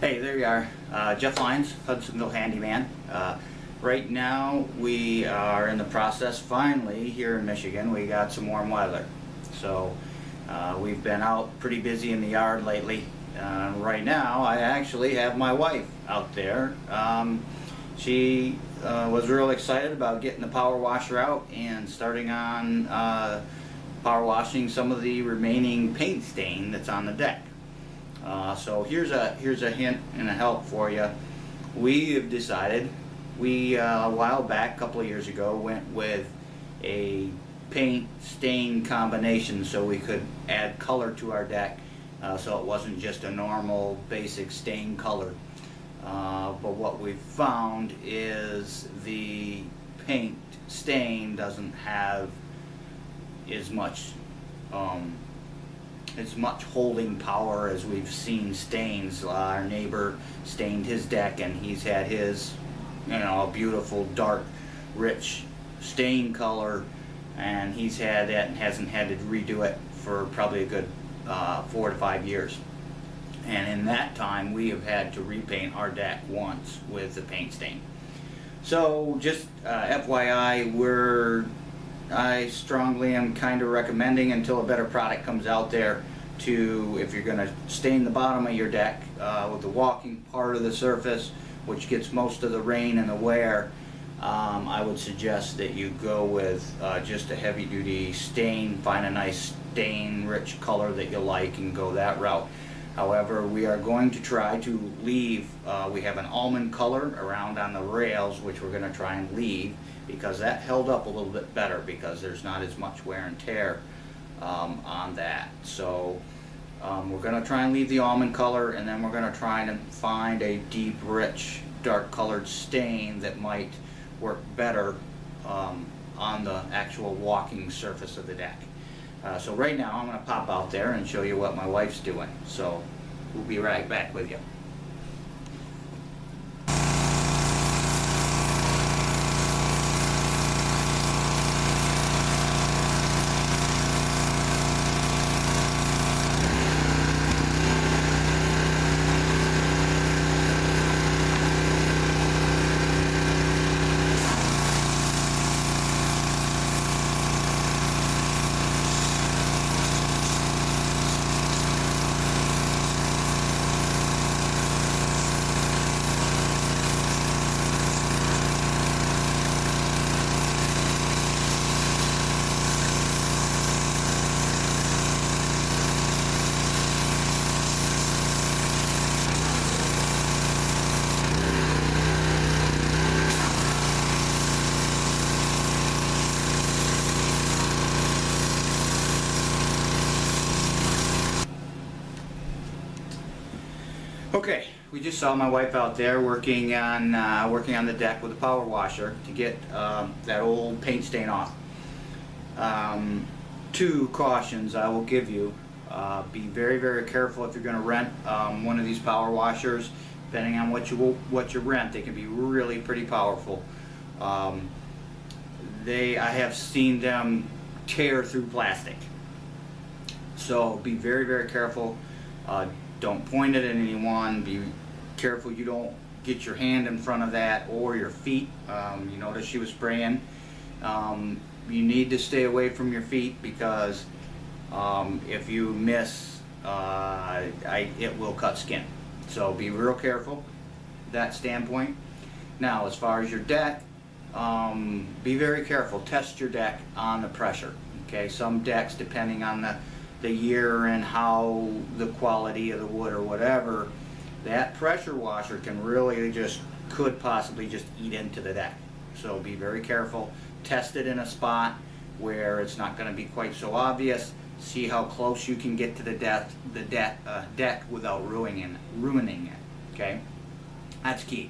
Hey, there you are. Jeff Lyons, Hudsonville Handyman. Right now we are in the process, finally, here in Michigan, we got some warm weather. So we've been out pretty busy in the yard lately. Right now I actually have my wife out there. She was real excited about getting the power washer out and starting on power washing some of the remaining paint stain that's on the deck. So here's a hint and a help for you. We have decided, a while back, a couple of years ago, went with a paint stain combination so we could add color to our deck, so it wasn't just a normal basic stain color. But what we've found is the paint stain doesn't have as much holding power as we've seen stains. Our neighbor stained his deck and he's had his, a beautiful dark rich stain color, and he's had that and hasn't had to redo it for probably a good 4 to 5 years. And in that time we have had to repaint our deck once with the paint stain. So just FYI, I strongly am kind of recommending, until a better product comes out there, to, if you're going to stain the bottom of your deck with the walking part of the surface, which gets most of the rain and the wear, I would suggest that you go with just a heavy duty stain. Find a nice stain rich color that you like and go that route. However, we are going to try to leave, we have an almond color around on the rails, which we're going to try and leave, because that held up a little bit better because there's not as much wear and tear on that. So we're going to try and leave the almond color, and then we're going to try and find a deep, rich, dark colored stain that might work better on the actual walking surface of the deck. So right now I'm going to pop out there and show you what my wife's doing. So we'll be right back with you. Okay, we just saw my wife out there working on the deck with a power washer to get that old paint stain off. 2 cautions I will give you. Be very, very careful if you're going to rent one of these power washers. Depending on what you rent, they can be really pretty powerful. I have seen them tear through plastic. So be very, very careful. Don't point it at anyone. Be careful you don't get your hand in front of that or your feet. You notice she was spraying. You need to stay away from your feet, because if you miss, it will cut skin. So be real careful that standpoint. Now, as far as your deck, be very careful. Test your deck on the pressure. Okay, some decks, depending on the year and how the quality of the wood or whatever, that pressure washer can really could possibly just eat into the deck. So be very careful. Test it in a spot where it's not going to be quite so obvious. See how close you can get to the deck without ruining it. Okay, that's key.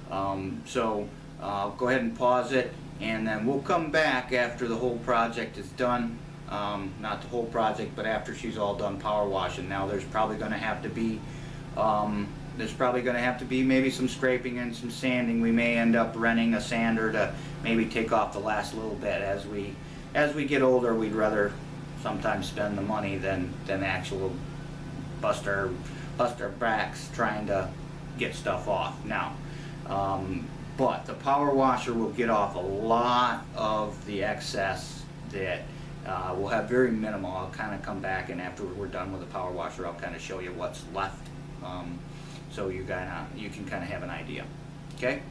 So go ahead and pause it, and then we'll come back after the whole project is done. Not the whole project, but after she's all done power washing. Now there's probably going to have to be maybe some scraping and some sanding. We may end up renting a sander to maybe take off the last little bit. As we get older, we'd rather sometimes spend the money than actual bust our backs trying to get stuff off. Now, but the power washer will get off a lot of the excess that will have very minimal. I'll kind of come back, and after we're done with the power washer, I'll kind of show you what's left, so you can kind of have an idea. Okay.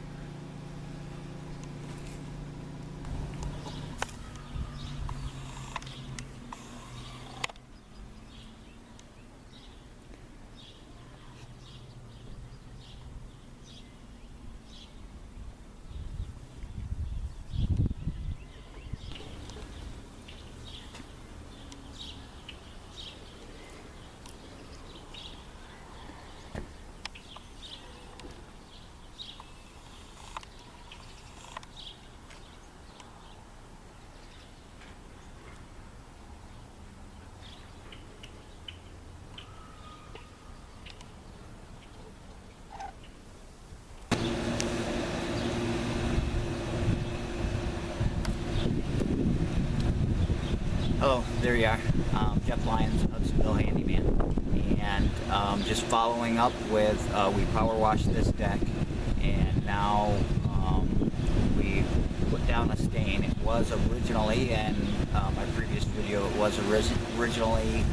Hello, there you are. Jeff Lyons, Hudsonville Handyman, and just following up with we power washed this deck, and now we put down a stain. It was originally, in my previous video, it was originally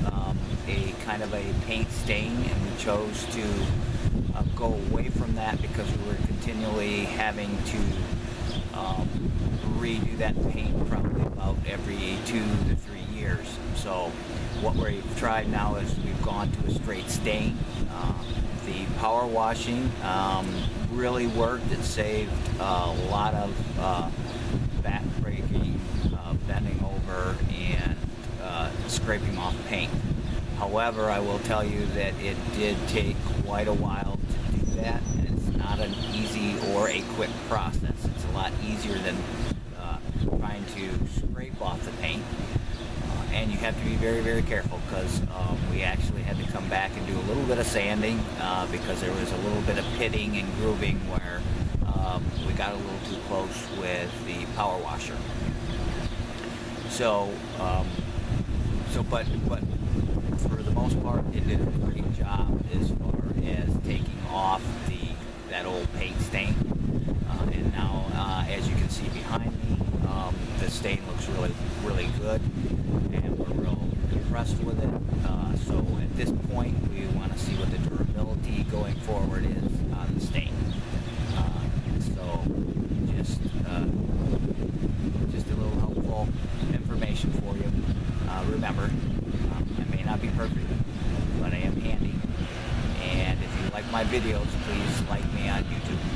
a kind of a paint stain, and we chose to go away from that because we were continually having to redo that paint probably about every 2 to 3 years. So what we've tried now is we've gone to a straight stain. The power washing really worked. It saved a lot of back breaking, bending over, and scraping off paint. However, I will tell you that it did take quite a while to do that, and it's not an easy or a quick process. It's a lot easier than trying to scrape off the paint, and you have to be very, very careful, because we actually had to come back and do a little bit of sanding because there was a little bit of pitting and grooving where we got a little too close with the power washer. But for the most part, it did a great job as far as taking off that old paint stain. And now, as you can see behind me, the stain looks really, really good, and we're real impressed with it. So at this point, we want to see what the durability going forward is on the stain. So just a little helpful information for you. Remember, I may not be perfect, but I am handy. And if you like my videos, please like me on YouTube.